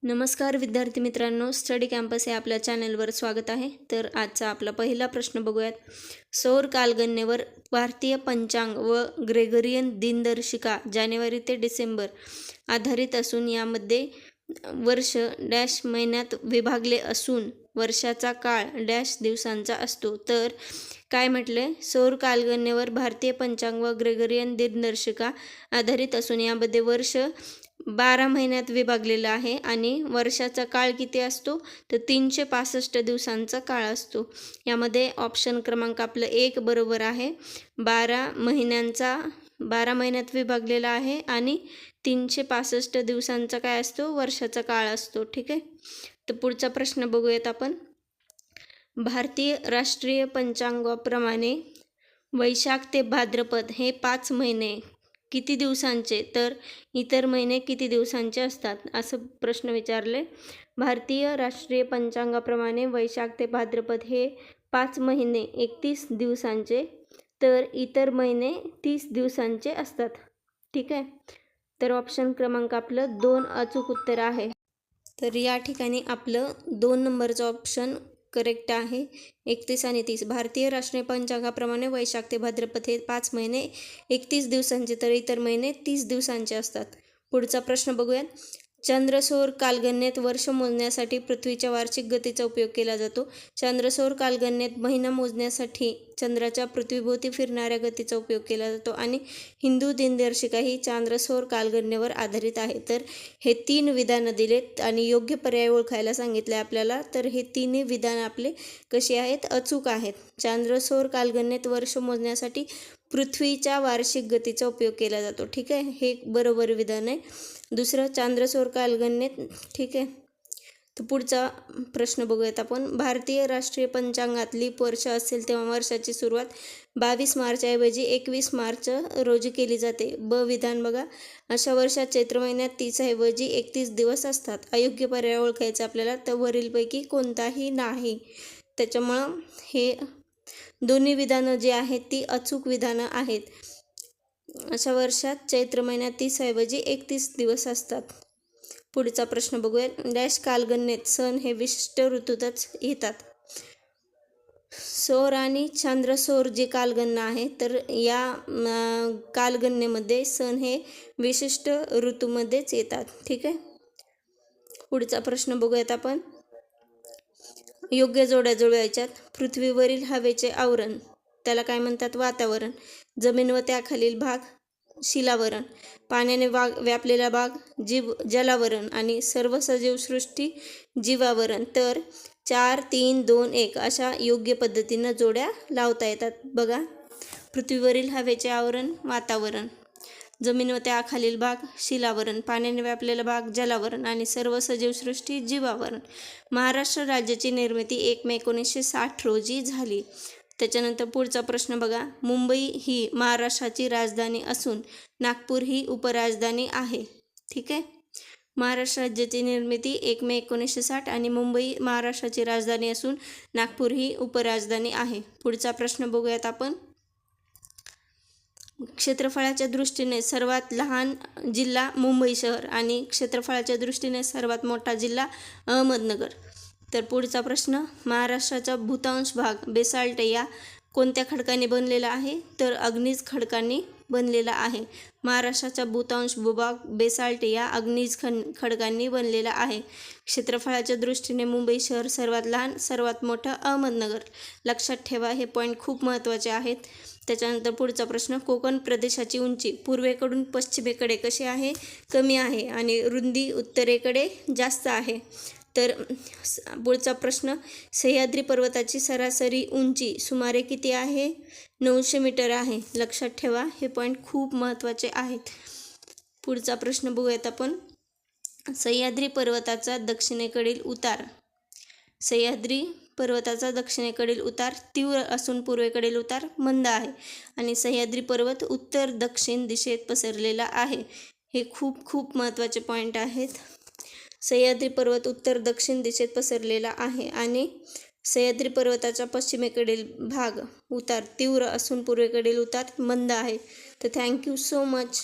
नमस्कार विद्यार्थी मित्रांनो, स्टडी कॅम्पस या आपल्या चॅनलवर स्वागत आहे. तर आजचा आपला पहिला प्रश्न बघूयात. सौर कालगणनेवर भारतीय पंचांग व ग्रेगरियन दिनदर्शिका जानेवारी ते डिसेंबर आधारित असून यामध्ये वर्ष डॅश महिन्यात विभागले असून वर्षाचा काळ डॅश दिवसांचा असतो. तर काय म्हटले? सौर कालगणनेवर भारतीय पंचांग व ग्रेगरियन दिनदर्शिका आधारित असून यामध्ये वर्ष 12 महिन्यात विभागलेला आहे आणि वर्षाचा काळ किती असतो तर 365 दिवसांचा काळ असतो. यामध्ये ऑप्शन क्रमांक आपलं 1 बरोबर आहे. 12 महिन्यात विभागलेला आहे आणि 365 दिवसांचा काय असतो? वर्षाचा काळ असतो. ठीक आहे. तर पुढचा प्रश्न बघूयात आपण. भारतीय राष्ट्रीय पंचांगाप्रमाणे वैशाख ते भाद्रपद हे 5 महिने किती दिवसांचे तर इतर महिने किती दिवसांचे असतात, असं प्रश्न विचारले. भारतीय राष्ट्रीय पंचांगाप्रमाणे वैशाख ते भाद्रपद हे 5 महिने 31 दिवसांचे तर इतर महिने 30 दिवसांचे असतात. ठीक आहे. तर ऑप्शन क्रमांक आपलं 2 अचूक उत्तर आहे. तर या ठिकाणी आपलं 2 नंबरचं ऑप्शन करेक्ट आहे. 31 आणि 30. भारतीय राष्ट्रीय पंचांगाप्रमाणे वैशाख ते भाद्रपद हे 5 महिने 31 दिवसांचे तर इतर महिने 30 दिवसांचे असतात. पुढचा प्रश्न बघूयात. चंद्रसौर कालगणनेत वर्ष मोजण्यासाठी पृथ्वीच्या वार्षिक गतीचा उपयोग केला जातो. चंद्रसौर कालगणनेत महिना मोजण्यासाठी चंद्राच्या पृथ्वीभोवती फिरणाऱ्या गतीचा उपयोग केला जातो आणि हिंदू दिनदर्शिका ही चंद्रसौर कालगणनेवर आधारित आहे. तर हे 3 विधानं दिलेत आणि योग्य पर्याय ओळखायला सांगितले आपल्याला. तर हे 3ही विधानं आपले कशी आहेत? अचूक आहेत. चंद्रसौर कालगणनेत वर्ष मोजण्यासाठी पृथ्वीच्या वार्षिक गतीचा उपयोग केला जातो. ठीक आहे. हे बरोबर विधान आहे. दुसरं चंद्रसौर कालगणनेत. ठीक आहे. तर पुढचा प्रश्न बघूयात आपण. भारतीय राष्ट्रीय पंचांगात लीप वर्ष असेल तेव्हा वर्षाची सुरुवात 22 मार्चऐवजी 21 मार्च रोजी केली जाते. ब विधान बघा. अशा वर्षात चैत्र महिन्यात 30 ऐवजी 31 दिवस असतात. अयोग्य पर्याय ओळखायचा आपल्याला. तर वरीलपैकी कोणताही नाही. त्याच्यामुळं हे दोन्ही विधानं जी आहेत ती अचूक विधानं आहेत. अशा वर्षात चैत्र महिन्यात 30 ऐवजी 31 दिवस असतात. पुढचा प्रश्न बघूया. डॅश कालगणनेत सण हे विशिष्ट ऋतूतच येतात. सौर आणि चंद्रसौर जी कालगणना आहे तर या कालगणनेमध्ये सण हे विशिष्ट ऋतूमध्येच येतात. ठीक आहे. पुढचा प्रश्न बघूयात आपण. योग्य जोड्या जुळवायच्यात. पृथ्वीवरील हवेचे आवरण त्याला काय म्हणतात? वातावरण. जमीन व त्याखालील भाग शिलावरण. पाण्याने व्यापलेला भाग जलावरण आणि सर्व सजीव सृष्टी जीवावरण. तर 4, 3, 2, 1 अशा योग्य पद्धतीनं जोड्या लावता येतात. बघा. पृथ्वीवरील हवेचे आवरण वातावरण, जमीन व त्याखालील भाग शिलावरण, पाण्याने व्यापलेला भाग जलावरण आणि सर्व सजीव सृष्टी जीवावरण. महाराष्ट्र राज्याची निर्मिती 1 मे 1960 रोजी झाली. त्याच्यानंतर पुढचा प्रश्न बघा. मुंबई ही महाराष्ट्राची राजधानी असून नागपूर ही उपराजधानी आहे. ठीक आहे. महाराष्ट्र राज्याची निर्मिती 1 मे 1960 आणि मुंबई महाराष्ट्राची राजधानी असून नागपूर ही उपराजधानी आहे. पुढचा प्रश्न बघूयात आपण. क्षेत्रफळाच्या दृष्टीने सर्वात लहान जिल्हा मुंबई शहर आणि क्षेत्रफळाच्या दृष्टीने सर्वात मोठा जिल्हा अहमदनगर. तर पुढचा प्रश्न. महाराष्ट्राचा बहुतांश भाग बेसाल्ट या कोणत्या खडकाने बनलेला आहे तर अग्निज खडकांनी बनलेला आहे. महाराष्ट्राचा बहुतांश भूभाग बेसाल्ट या अग्निज खडकांनी बनलेला आहे. क्षेत्रफळाच्या दृष्टीने मुंबई शहर सर्वात लहान, सर्वात मोठं अहमदनगर. लक्षात ठेवा, हे पॉईंट खूप महत्त्वाचे आहेत. त्याच्यानंतर पुढचा प्रश्न. कोकण प्रदेशाची उंची पूर्वेकडून पश्चिमेकडे कशी आहे? कमी आहे आणि रुंदी उत्तरेकडे जास्त आहे. तर पुढचा प्रश्न. सह्याद्री पर्वताची सरासरी उंची सुमारे किती आहे? 900 मीटर आहे. लक्षात ठेवा, हे पॉईंट खूप महत्त्वाचे आहेत. पुढचा प्रश्न बघूयात आपण. सह्याद्री पर्वताचा दक्षिणेकडील उतार. सह्याद्री पर्वताचा दक्षिणेकडील उतार तीव्र असून पूर्वेकडील उतार मंद आहे आणि सह्याद्री पर्वत उत्तर दक्षिण दिशेत पसरलेला आहे. हे खूप महत्त्वाचे पॉईंट आहेत. सह्याद्री पर्वत उत्तर दक्षिण दिशेत पसरलेला आहे आणि सह्याद्री पर्वताचा पश्चिमेकडील भाग उतार तीव्र असून पूर्वेकडील उतार मंद आहे. तर थँक्यू सो मच.